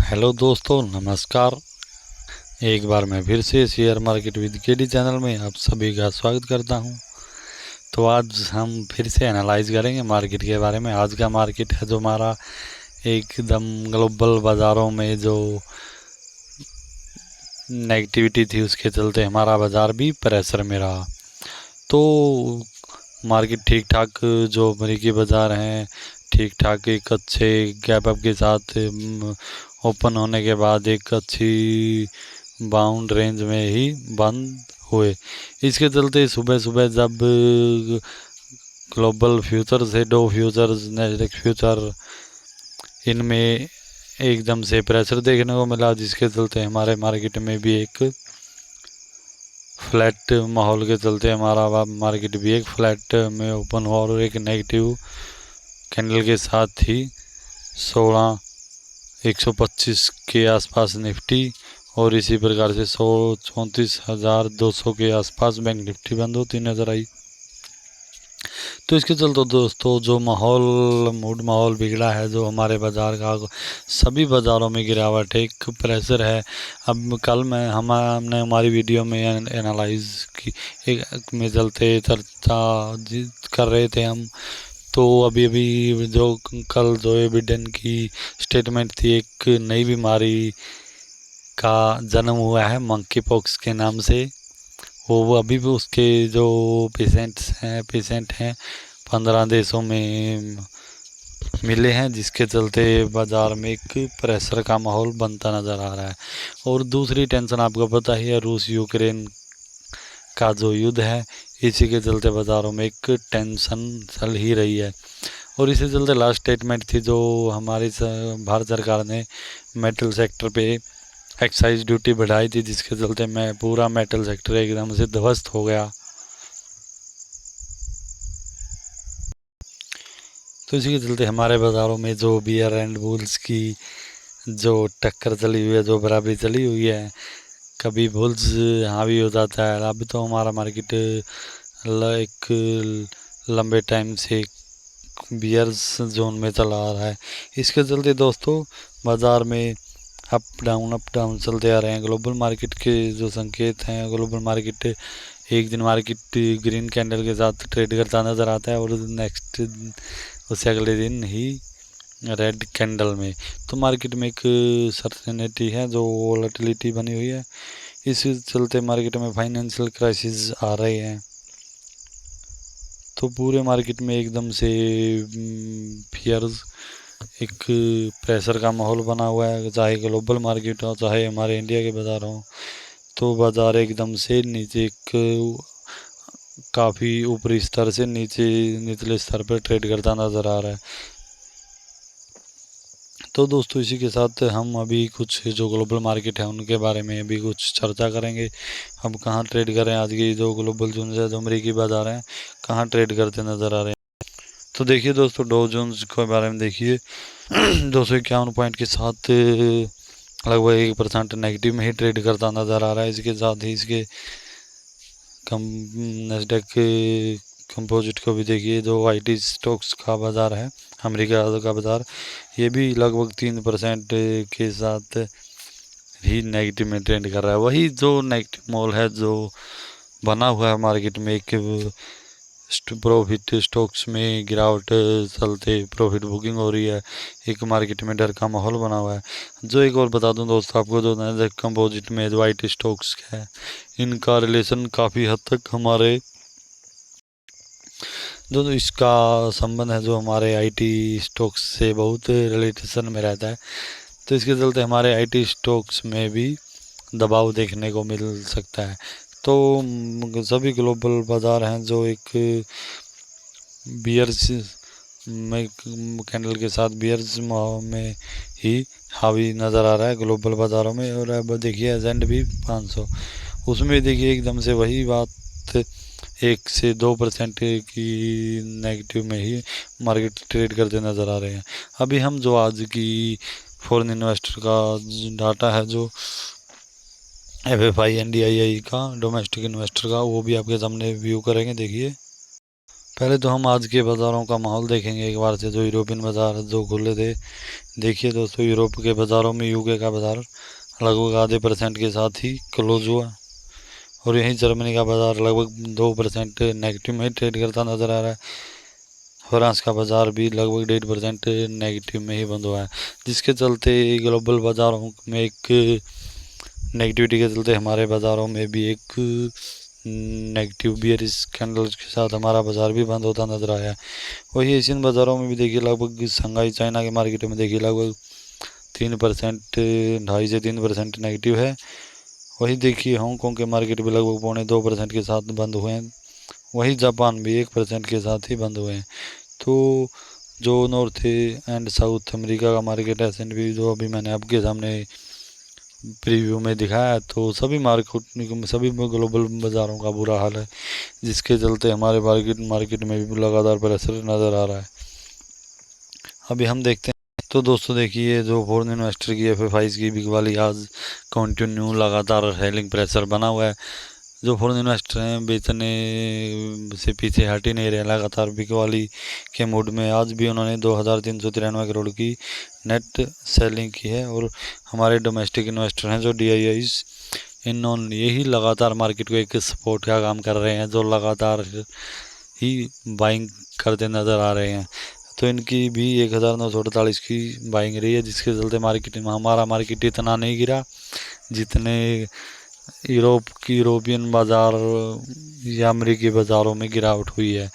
Hello दोस्तों, नमस्कार। एक बार मैं फिर से share market with KD channel में आप सभी का स्वागत करता हूं। तो आज हम फिर से एनालाइज करेंगे मार्केट के बारे में। आज का मार्केट है जो हमारा एकदम ग्लोबल बाज़ारों में जो नेगेटिविटी थी उसके चलते हमारा बाज़ार भी प्रेशर में रहा। तो मार्केट ठीक ठाक जो अमेरिकी बाज़ार हैं ठीक ठाक एक अच्छे गैप अप के साथ ओपन होने के बाद एक अच्छी बाउंड रेंज में ही बंद हुए। इसके चलते सुबह सुबह जब ग्लोबल फ्यूचर्स है, डो फ्यूचर्स, नैस्डैक फ्यूचर, इनमें एकदम से प्रेशर देखने को मिला, जिसके चलते हमारे मार्केट में भी एक फ्लैट माहौल के चलते हमारा मार्केट भी एक फ्लैट में ओपन हुआ और एक नेगेटिव कैंडल के साथ ही 125 के आसपास निफ्टी और इसी प्रकार से 34,200 के आसपास बैंक निफ्टी बंद होती नजर आई। तो इसके चलते दोस्तों जो माहौल बिगड़ा है, जो हमारे बाज़ार का सभी बाज़ारों में गिरावट है, एक प्रेशर है। अब कल में हमने हमारी वीडियो में एनालाइज की एक में चलते चर्चा कर रहे थे हम। तो अभी अभी जो कल जो बिडेन की स्टेटमेंट थी, एक नई बीमारी का जन्म हुआ है मंकी पॉक्स के नाम से। वो अभी भी उसके जो पेशेंट हैं 15 देशों में मिले हैं, जिसके चलते बाज़ार में एक प्रेशर का माहौल बनता नज़र आ रहा है। और दूसरी टेंशन आपको पता ही है, रूस यूक्रेन का जो युद्ध है, इसी के चलते बाज़ारों में एक टेंशन चल ही रही है। और इसी चलते लास्ट स्टेटमेंट थी जो हमारी भारत सरकार ने मेटल सेक्टर पे एक्साइज ड्यूटी बढ़ाई थी, जिसके चलते मैं पूरा मेटल सेक्टर एकदम से ध्वस्त हो गया। तो इसी के चलते हमारे बाज़ारों में जो बियर एंड बुल्स की जो टक्कर चली हुई है, जो बराबरी चली हुई है, कभी बुल्स हावी हो जाता है। अभी तो हमारा मार्केट एक लंबे टाइम से बियर्स जोन में चला आ रहा है। इसके चलते दोस्तों बाज़ार में अप डाउन चलते आ रहे हैं। ग्लोबल मार्केट के जो संकेत हैं, ग्लोबल मार्केट एक दिन मार्केट ग्रीन कैंडल के साथ ट्रेड करता नज़र आता है और नेक्स्ट उससे अगले दिन ही रेड कैंडल में। तो मार्केट में एक सर्टेनिटी है, जो वोलेटिलिटी बनी हुई है। इस चलते मार्केट में फाइनेंशियल क्राइसिस आ रहे हैं। तो पूरे मार्केट में एकदम से फियर्स, एक प्रेशर का माहौल बना हुआ है, चाहे ग्लोबल मार्केट हो चाहे हमारे इंडिया के बाज़ार हो। तो बाज़ार एकदम से नीचे काफ़ी ऊपरी स्तर से निचले स्तर पर ट्रेड करता नज़र आ रहा है। तो दोस्तों इसी के साथ हम अभी कुछ जो ग्लोबल मार्केट है उनके बारे में अभी कुछ चर्चा करेंगे। हम कहाँ ट्रेड करें, आज की जो ग्लोबल जोन है, जो अमेरिकी बाज़ार हैं, कहाँ ट्रेड करते नज़र आ रहे हैं। तो देखिए दोस्तों, डो जोन्स के बारे में देखिए 251 पॉइंट के साथ लगभग 1% नेगेटिव में ही ट्रेड करता नज़र आ रहा है। इसके साथ ही इसके नैस्डैक कंपोजिट को भी देखिए, जो आईटी स्टॉक्स का बाज़ार है अमेरिका का बाज़ार, ये भी लगभग 3% के साथ ही नेगेटिव में ट्रेंड कर रहा है। वही जो नेगेटिव मॉल है जो बना हुआ है मार्केट में, एक प्रॉफिट स्टॉक्स में गिरावट चलते प्रॉफिट बुकिंग हो रही है, एक मार्केट में डर का माहौल बना हुआ है। जो एक और बता दूं दोस्तों आपको, जो नैस्डैक कंपोजिट में जो आईटी स्टॉक्स है, इनका रिलेशन काफ़ी हद तक हमारे जो इसका संबंध है जो हमारे आईटी स्टॉक्स से बहुत रिलेशन में रहता है। तो इसके चलते हमारे आईटी स्टॉक्स में भी दबाव देखने को मिल सकता है। तो सभी ग्लोबल बाज़ार हैं जो एक बियर्स में कैंडल के साथ बियर्स में ही हावी नज़र आ रहा है ग्लोबल बाज़ारों में। और अब देखिए S&P 500, उसमें देखिए एकदम से वही बात, 1 से 2% की नेगेटिव में ही मार्केट ट्रेड करते नज़र आ रहे हैं। अभी हम जो आज की फॉरेन इन्वेस्टर का डाटा है, जो FFI NDII का डोमेस्टिक इन्वेस्टर का, वो भी आपके सामने व्यू करेंगे। देखिए पहले तो हम आज के बाज़ारों का माहौल देखेंगे एक बार से, जो यूरोपियन बाज़ार जो खुले थे। देखिए दोस्तों, यूरोप के बाज़ारों में यूके का बाज़ार लगभग आधे % के साथ ही क्लोज हुआ, और यहीं जर्मनी का बाज़ार लगभग 2% नेगेटिव में ट्रेड करता नज़र आ रहा है। फ्रांस का बाज़ार भी लगभग 1.5% नेगेटिव में ही बंद हुआ है, जिसके चलते ग्लोबल बाज़ारों में एक नेगेटिविटी के चलते हमारे बाज़ारों में भी एक नेगेटिव बियरिश कैंडल्स के साथ हमारा बाज़ार भी बंद होता नज़र आया है। वही एशियन बाज़ारों में भी देखिए, लगभग शंघाई चाइना के मार्केट में देखिए लगभग 3%, 2.5 से 3% नेगेटिव है। वही देखिए हांगकॉन्ग के मार्केट भी लगभग 2.25% के साथ बंद हुए हैं। वही जापान भी 1% के साथ ही बंद हुए हैं। तो जो नॉर्थ एंड साउथ अमेरिका का मार्केट है, S&P, जो अभी मैंने आपके सामने प्रीव्यू में दिखाया, तो सभी ग्लोबल बाज़ारों का बुरा हाल है, जिसके चलते हमारे मार्केट में भी लगातार प्रेशर नज़र आ रहा है। अभी हम देखते हैं। तो दोस्तों देखिए, जो फॉरेन इन्वेस्टर की FFIs की बिग वाली आज कंटिन्यू लगातार सेलिंग प्रेशर बना हुआ है। जो फॉरेन इन्वेस्टर हैं बेचने से पीछे हट ही नहीं रहे, लगातार बिग वाली के मूड में। आज भी उन्होंने 2393 करोड़ की नेट सेलिंग की है, और हमारे डोमेस्टिक इन्वेस्टर हैं जो DIIs, इन्होंने यही लगातार मार्केट को एक सपोर्ट का काम कर रहे हैं, जो लगातार ही बाइंग करते नज़र आ रहे हैं। तो इनकी भी 1948 की बाइंग रही है, जिसके चलते मार्केट में हमारा मार्केट इतना नहीं गिरा जितने यूरोपियन बाज़ार या अमेरिकी बाज़ारों में गिरावट हुई है।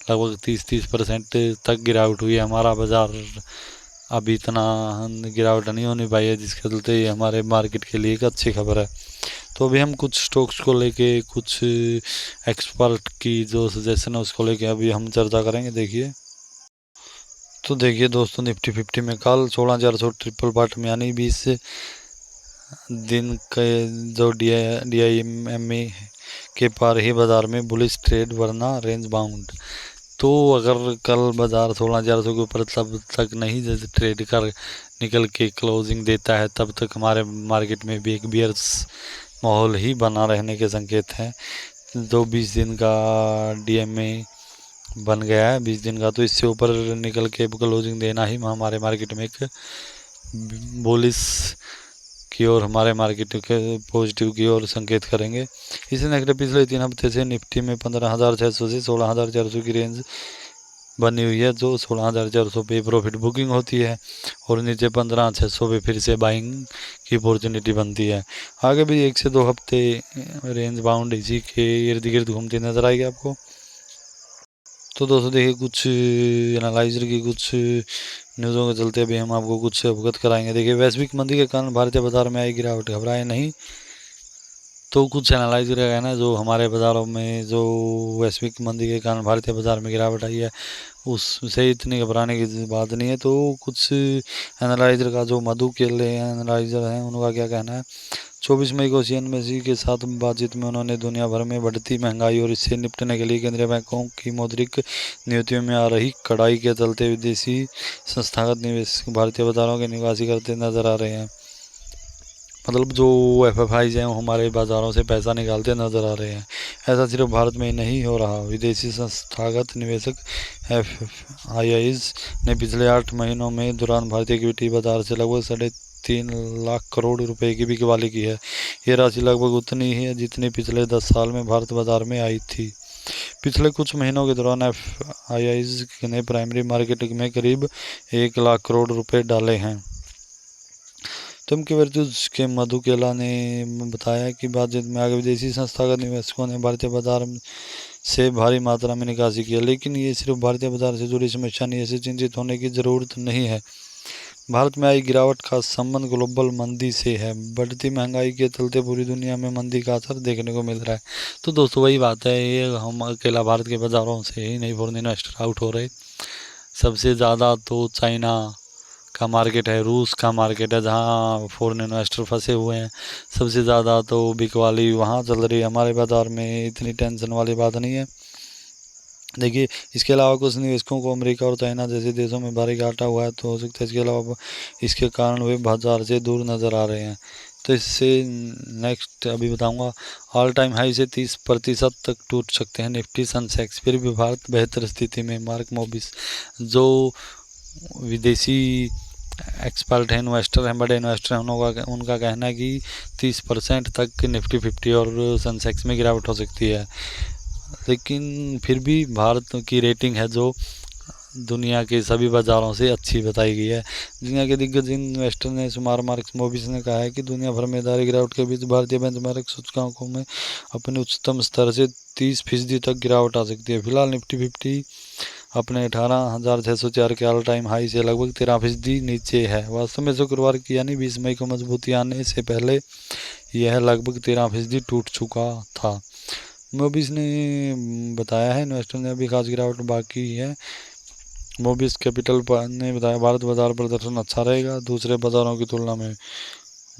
लगभग 30% तक गिरावट हुई है। हमारा बाज़ार अभी इतना गिरावट नहीं होनी पाई है, जिसके चलते ये हमारे मार्केट के लिए एक अच्छी खबर है। तो अभी हम कुछ स्टॉक्स को लेके, कुछ एक्सपर्ट की जो सजेशन है उसको लेके अभी हम चर्चा करेंगे। देखिए, तो देखिए दोस्तों, निफ्टी 50 में कल 16,400 ट्रिपल बॉटम यानी 20 दिन के जो DIMA के पार ही बाज़ार में बुलिश ट्रेड, वरना रेंज बाउंड। तो अगर कल बाज़ार 16,400 के ऊपर तब तक नहीं जैसे ट्रेड कर निकल के क्लोजिंग देता है, तब तक हमारे मार्केट में भी एक बियर्स माहौल ही बना रहने के संकेत हैं। जो 20 दिन का DMA बन गया है 20 दिन का, तो इससे ऊपर निकल के क्लोजिंग देना ही हमारे मार्केट में एक बुलिश की ओर, हमारे मार्केट के पॉजिटिव की ओर संकेत करेंगे। इसी नेगेटिव पिछले 3 हफ्ते से निफ्टी में 15,600 से 16,400 की रेंज बनी हुई है, जो 16,400 पे प्रॉफिट बुकिंग होती है, और नीचे 15,600 पे फिर से बाइंग की अपॉर्चुनिटी बनती है। आगे भी 1 से 2 हफ्ते रेंज बाउंड इसी के इर्द गिर्द घूमती नजर आएगी आपको। तो दोस्तों देखिए, कुछ एनालाइजर की कुछ न्यूज़ों के चलते भी हम आपको कुछ अवगत कराएंगे। देखिए, वैश्विक मंदी के कारण भारतीय बाजार में आई गिरावट, घबराए नहीं। तो कुछ एनालाइजर का कहना है, जो हमारे बाज़ारों में जो वैश्विक मंदी के कारण भारतीय बाज़ार में गिरावट आई है, उससे इतनी घबराने की बात नहीं है। तो कुछ एनालाइजर का जो मधु केले एनालाइजर हैं, उनका क्या कहना है। 24 मई को CNBC के साथ बातचीत में उन्होंने दुनिया भर में बढ़ती महंगाई और इससे निपटने के लिए केंद्रीय बैंकों की मौद्रिक नीतियों में आ रही कड़ाई के चलते विदेशी संस्थागत निवेशक भारतीय बाज़ारों के निकासी करते नजर आ रहे हैं। मतलब जो FFIs हैं वो हमारे बाज़ारों से पैसा निकालते नज़र आ रहे हैं। ऐसा सिर्फ भारत में ही नहीं हो रहा। विदेशी संस्थागत निवेशक FIIs ने पिछले 8 महीनों में दौरान भारतीय इक्विटी बाजार से लगभग 3.5 लाख करोड़ रुपए की बिकवाली की है। ये राशि लगभग उतनी ही है जितनी पिछले 10 साल में भारत बाजार में आई थी। पिछले कुछ महीनों के दौरान FIIs ने प्राइमरी मार्केट में करीब 1 लाख करोड़ रुपए डाले हैं। तुम के वर्तुज के मधु केला ने बताया कि बातचीत में आगे विदेशी संस्थागत निवेशकों ने भारतीय बाजार से भारी मात्रा में निकासी की है, लेकिन ये सिर्फ भारतीय बाजार से जुड़ी समस्या नहीं है। इससे चिंतित होने की ज़रूरत नहीं है। भारत में आई गिरावट का संबंध ग्लोबल मंदी से है। बढ़ती महंगाई के चलते पूरी दुनिया में मंदी का असर देखने को मिल रहा है। तो दोस्तों वही बात है, ये हम अकेला भारत के बाज़ारों से ही नहीं फॉरेन इन्वेस्टर आउट हो रहे। सबसे ज़्यादा तो चाइना का मार्केट है, रूस का मार्केट है, जहाँ फॉरेन इन्वेस्टर फंसे हुए हैं। सबसे ज़्यादा तो बिकवाली वहाँ चल रही है। हमारे बाज़ार में इतनी टेंशन वाली बात नहीं है। देखिए, इसके अलावा कुछ निवेशकों को अमेरिका और चाइना जैसे देशों में भारी घाटा हुआ है, तो हो सकता है इसके अलावा इसके कारण वे बाजार से दूर नज़र आ रहे हैं। तो इससे नेक्स्ट अभी बताऊंगा, ऑल टाइम हाई से 30% तक टूट सकते हैं निफ्टी सेंसेक्स। फिर भी भारत बेहतर स्थिति में। मार्क मोबिस जो विदेशी एक्सपर्ट है, इन्वेस्टर हैं, बड़े इन्वेस्टर हैं, उनका कहना है कि 30% तक निफ्टी 50 और सेंसेक्स में गिरावट हो सकती है। लेकिन फिर भी भारत की रेटिंग है जो दुनिया के सभी बाजारों से अच्छी बताई गई है। दुनिया के दिग्गज इन्वेस्टर ने शुमार मार्क्स मोबिस ने कहा है कि दुनिया भर में जारी गिरावट के बीच भारतीय बेंचमार्क सूचकांकों में अपने उच्चतम स्तर से 30% तक गिरावट आ सकती है। फिलहाल निफ्टी 50 अपने 18,604 के ऑल टाइम हाई से लगभग 13% नीचे है। वास्तव में शुक्रवार की यानी 20 मई को मजबूती आने से पहले यह लगभग 13% टूट चुका था। मोबिस ने बताया है इन्वेस्टर ने अभी खास गिरावट बाकी है। मोबिस कैपिटल ने बताया भारत बाजार प्रदर्शन अच्छा रहेगा दूसरे बाजारों की तुलना में।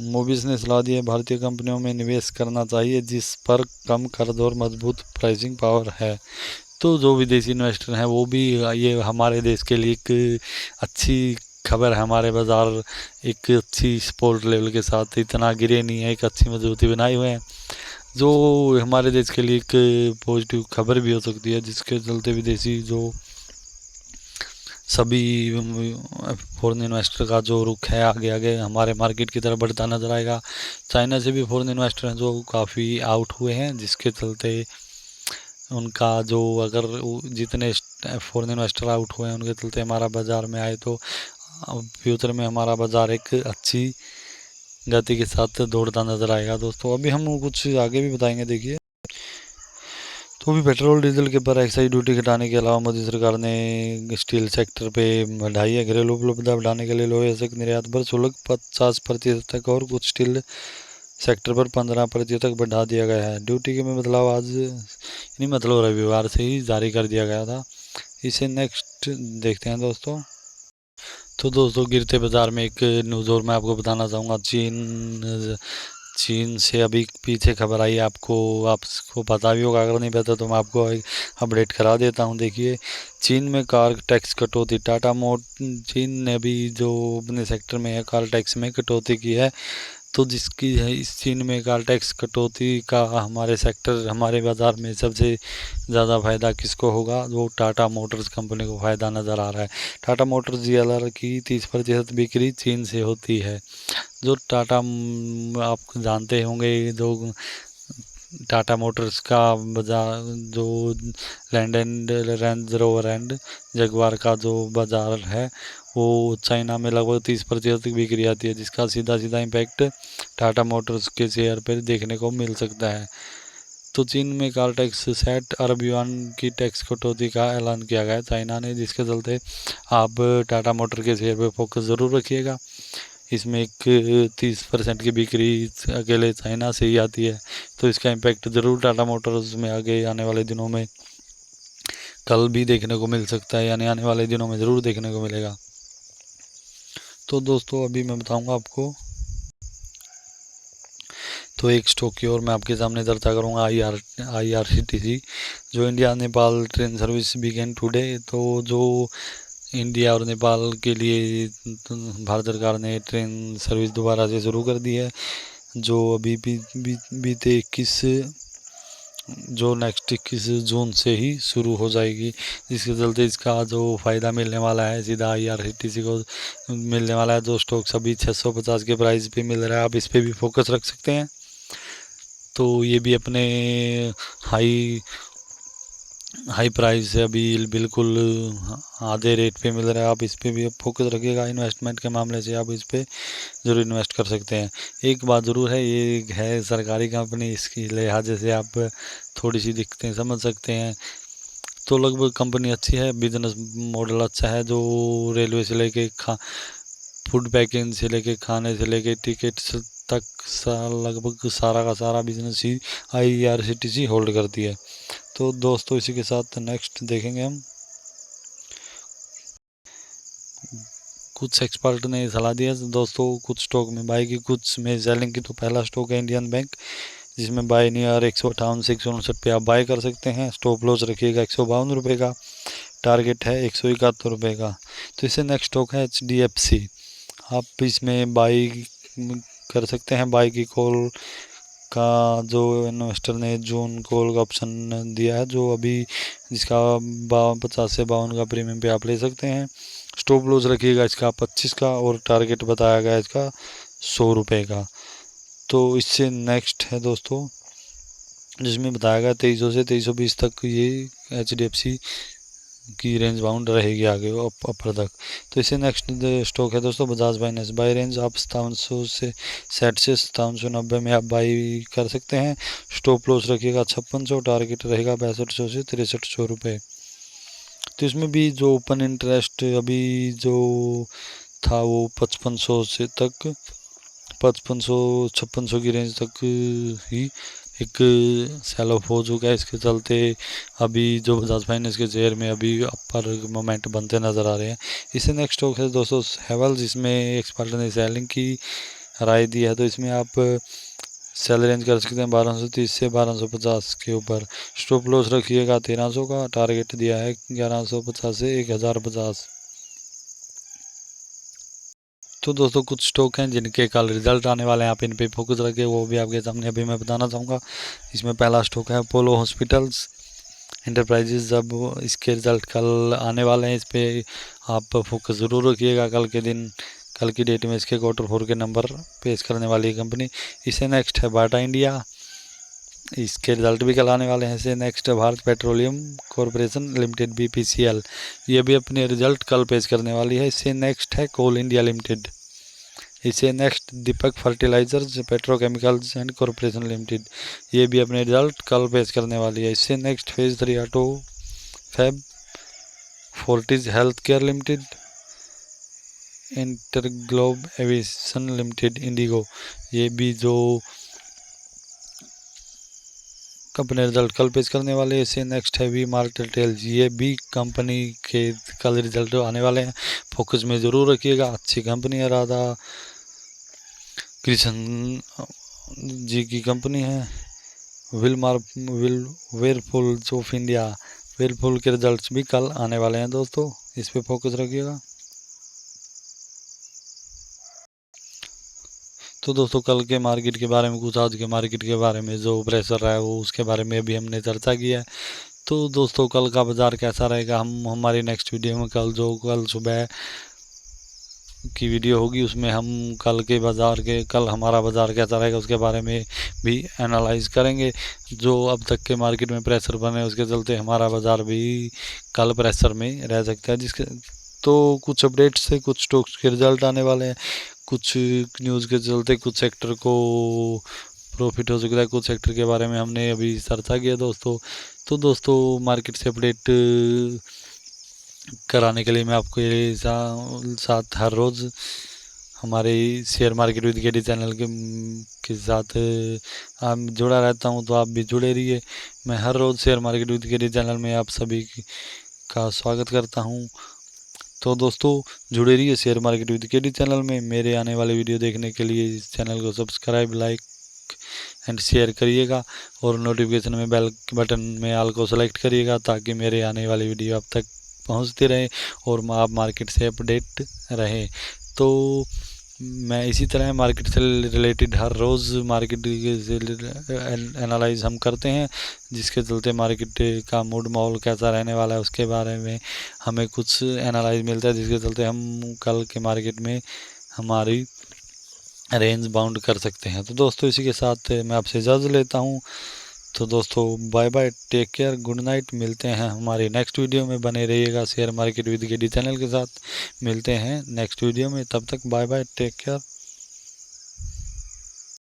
मोबिस ने सलाह दी है भारतीय कंपनियों में निवेश करना चाहिए जिस पर कम कर्ज और मजबूत प्राइसिंग पावर है। तो जो विदेशी इन्वेस्टर हैं वो भी ये हमारे देश के लिए एक अच्छी खबर है। हमारे बाज़ार एक अच्छी सपोर्ट लेवल के साथ इतना गिरे नहीं है, एक अच्छी मजबूती बनाए हुए हैं, जो हमारे देश के लिए एक पॉजिटिव खबर भी हो सकती है, जिसके चलते विदेशी जो सभी फॉरेन इन्वेस्टर का जो रुख है आगे आगे हमारे मार्केट की तरफ बढ़ता नजर आएगा। चाइना से भी फॉरेन इन्वेस्टर हैं जो काफ़ी आउट हुए हैं, जिसके चलते उनका जो अगर जितने फॉरेन इन्वेस्टर आउट हुए हैं उनके चलते हमारा बाज़ार में आए तो फ्यूचर में हमारा बाज़ार एक अच्छी गति के साथ दौड़ता नज़र आएगा। दोस्तों अभी हम कुछ आगे भी बताएंगे। देखिए, तो भी पेट्रोल डीजल के पर एक्साइज ड्यूटी घटाने के अलावा मोदी सरकार ने स्टील सेक्टर पे बढ़ाई है। घरेलू उपलब्धता बढ़ाने के लिए लोहे से निर्यात पर शुल्क 50% तक और कुछ स्टील सेक्टर पर 15% तक बढ़ा दिया गया है। ड्यूटी के में बदलाव आज यानी मतलब रविवार से ही जारी कर दिया गया था। इसे नेक्स्ट देखते हैं दोस्तों। तो दोस्तों गिरते बाजार में एक न्यूज़ और मैं आपको बताना चाहूँगा। चीन से अभी पीछे खबर आई, आपको पता भी होगा, अगर नहीं पता तो मैं आपको अपडेट करा देता हूं। देखिए, चीन में कार टैक्स कटौती। चीन ने अभी जो अपने सेक्टर में है कार टैक्स में कटौती की है। तो जिसकी है इस चीन में कार टैक्स कटौती का हमारे बाज़ार में सबसे ज़्यादा फ़ायदा किसको होगा? वो टाटा मोटर्स कंपनी को फ़ायदा नज़र आ रहा है। टाटा मोटर्स जीएलआर की 30% बिक्री चीन से होती है। जो आप जानते होंगे, जो टाटा मोटर्स का बाजार जो रेंज रोवर एंड जगुआर का जो बाज़ार है वो चाइना में लगभग 30% तक बिक्री आती है, जिसका सीधा सीधा इम्पैक्ट टाटा मोटर्स के शेयर पर देखने को मिल सकता है। तो चीन में कार टैक्स 60 अरब युआन की टैक्स कटौती का ऐलान किया गया है चाइना ने, जिसके चलते आप टाटा मोटर के शेयर पर फोकस ज़रूर रखिएगा। इसमें एक 30% की बिक्री अकेले चाइना से ही आती है, तो इसका इम्पैक्ट ज़रूर टाटा मोटर्स में आगे आने वाले दिनों में कल भी देखने को मिल सकता है, यानी आने वाले दिनों में ज़रूर देखने को मिलेगा। तो दोस्तों अभी मैं बताऊंगा आपको, तो एक स्टॉक की और मैं आपके सामने चर्चा करूंगा, IRCTC जो India Nepal train service began today. तो जो इंडिया और नेपाल के लिए भारत सरकार ने ट्रेन सर्विस दोबारा से शुरू कर दी है, जो अभी बीते 21 जून से ही शुरू हो जाएगी, जिसके चलते इसका जो फ़ायदा मिलने वाला है सीधा IRCTC को मिलने वाला है। जो स्टॉक्स अभी 650 के प्राइस पे मिल रहा है, आप इस पर भी फोकस रख सकते हैं। तो ये भी अपने हाई प्राइस से अभी बिल्कुल आधे रेट पे मिल रहा है, आप इस पर भी फोकस रखिएगा। इन्वेस्टमेंट के मामले से आप इस पर ज़रूर इन्वेस्ट कर सकते हैं। एक बात ज़रूर है, ये है सरकारी कंपनी, इसकी लिहाज से आप थोड़ी सी दिक्कतें समझ सकते हैं। तो लगभग कंपनी अच्छी है, बिजनेस मॉडल अच्छा है, जो रेलवे से लेके फूड पैकिंग से लेके खाने से लेके टिकट्स तक लगभग सारा का सारा बिजनेस ही IRCTC होल्ड करती है। तो दोस्तों इसी के साथ नेक्स्ट देखेंगे हम, कुछ एक्सपर्ट ने सलाह दी है दोस्तों, कुछ स्टॉक में बाई की, कुछ में सेलिंग की। तो पहला स्टॉक है इंडियन बैंक, जिसमें बाई नियर 158 से 159 पे आप बाय कर सकते हैं। स्टॉप लॉस रखिएगा 152 रुपये का, टारगेट है 171 रुपये का। तो इससे नेक्स्ट स्टॉक है HDFC, आप इसमें बाई कर सकते हैं। बाई की कॉल का जो इन्वेस्टर ने जून कॉल का ऑप्शन दिया है, जो अभी जिसका 50 से 52 का प्रीमियम पे आप ले सकते हैं। स्टॉप लॉस रखिएगा इसका 25 का और टारगेट बताया गया इसका 100 रुपये का। तो इससे नेक्स्ट है दोस्तों, जिसमें बताया गया 2300 से 2320 तक ये HDFC की रेंज बाउंड रहेगी आगे अपर तक। तो इससे नेक्स्ट स्टॉक है दोस्तों बजाज फाइनेंस। बाई रेंज आप 5700 से 60 से 5790 में आप बाई कर सकते हैं। स्टॉप लॉस रखिएगा 5600, टारगेट रहेगा 6200 से 6300 रुपये। तो इसमें भी जो ओपन इंटरेस्ट अभी जो था वो 5500 से तक 5500-5600 की रेंज तक ही एक सेल ऑफ हो चुका है। इसके चलते अभी जो बजाज फाइनेंस के शेयर में अभी अपर मोमेंट बनते नज़र आ रहे हैं। इससे नेक्स्ट स्टॉक है दोस्तों हैवेल्स, जिसमें एक्सपर्ट ने सेलिंग की राय दी है। तो इसमें आप सेल रेंज कर सकते हैं 1230 से 1250 के ऊपर। स्टॉप लॉस रखिएगा 1300 का, टारगेट दिया है 1150 से 1050। तो दोस्तों कुछ स्टॉक हैं जिनके कल रिजल्ट आने वाले हैं, आप इन पे फोकस रखें, वो भी आपके सामने अभी मैं बताना चाहूँगा। इसमें पहला स्टॉक है अपोलो हॉस्पिटल्स इंटरप्राइजेज। जब इसके रिजल्ट कल आने वाले हैं, इस पर आप फोकस ज़रूर रखिएगा। कल के दिन, कल की डेट में इसके Q4 के नंबर पेश करने वाली कंपनी। इससे नेक्स्ट है बाटा इंडिया, इसके रिजल्ट भी कल आने वाले हैं। इससे नेक्स्ट है Bharat petroleum corporation limited BPCL, ये भी अपने रिजल्ट कल पेश करने वाली है। इससे नेक्स्ट है कोल इंडिया लिमिटेड। इससे next Deepak fertilisers petrochemicals and corporation limited, ये भी अपने रिजल्ट कल पेश करने वाली है। इससे next phase 3 auto fab, Fortis health care limited, InterGlobe aviation limited, IndiGo, ये भी जो कंपनी रिजल्ट कल पेश करने वाले हैं। इससे नेक्स्ट है V-Mart रिटेल, ये भी कंपनी के कल रिजल्ट आने वाले हैं, फोकस में ज़रूर रखिएगा। अच्छी कंपनी है, राधा कृष्ण जी की कंपनी है। वेरपुल ऑफ इंडिया, वेरपुल के रिजल्ट्स भी कल आने वाले हैं दोस्तों, इस पे फोकस रखिएगा। तो दोस्तों कल के मार्केट के बारे में कुछ, आज के मार्केट के बारे में जो प्रेशर रहा है वो उसके बारे में भी हमने चर्चा किया है। तो दोस्तों कल का बाज़ार कैसा रहेगा, हम हमारी नेक्स्ट वीडियो में कल सुबह की वीडियो होगी, उसमें हम कल हमारा बाज़ार कैसा रहेगा उसके बारे में भी एनालाइज करेंगे। जो अब तक के मार्केट में प्रेशर बने उसके चलते हमारा बाज़ार भी कल प्रेशर में रह सकता है। जिसके तो कुछ अपडेट्स से कुछ स्टॉक्स के रिजल्ट आने वाले हैं, कुछ न्यूज़ के चलते कुछ सेक्टर को प्रॉफिट हो सकता है, कुछ सेक्टर के बारे में हमने अभी चर्चा किया दोस्तों। तो दोस्तों मार्केट से अपडेट कराने के लिए मैं आपको ये साथ हर रोज़ हमारे share market with KD channel के साथ आप जुड़ा रहता हूँ, तो आप भी जुड़े रहिए। मैं हर रोज़ share market with KD channel में आप सभी का स्वागत करता हूँ। तो दोस्तों जुड़े रहिए share market with KD channel में। मेरे आने वाले वीडियो देखने के लिए इस चैनल को सब्सक्राइब, लाइक एंड शेयर करिएगा और नोटिफिकेशन में बेल बटन में ऑल को सेलेक्ट करिएगा, ताकि मेरे आने वाली वीडियो आप तक पहुंचते रहे और आप मार्केट से अपडेट रहें। तो मैं इसी तरह मार्केट से रिलेटेड हर रोज़ मार्केट से एनालाइज हम करते हैं, जिसके चलते मार्केट का मूड माहौल कैसा रहने वाला है उसके बारे में हमें कुछ एनालाइज मिलता है, जिसके चलते हम कल के मार्केट में हमारी रेंज बाउंड कर सकते हैं। तो दोस्तों इसी के साथ मैं आपसे इजाज़त लेता हूँ। तो दोस्तों bye bye, take care, good night. मिलते हैं हमारी नेक्स्ट वीडियो में, बने रहिएगा share market with KD channel के साथ। मिलते हैं नेक्स्ट वीडियो में, तब तक बाय बाय, टेक केयर।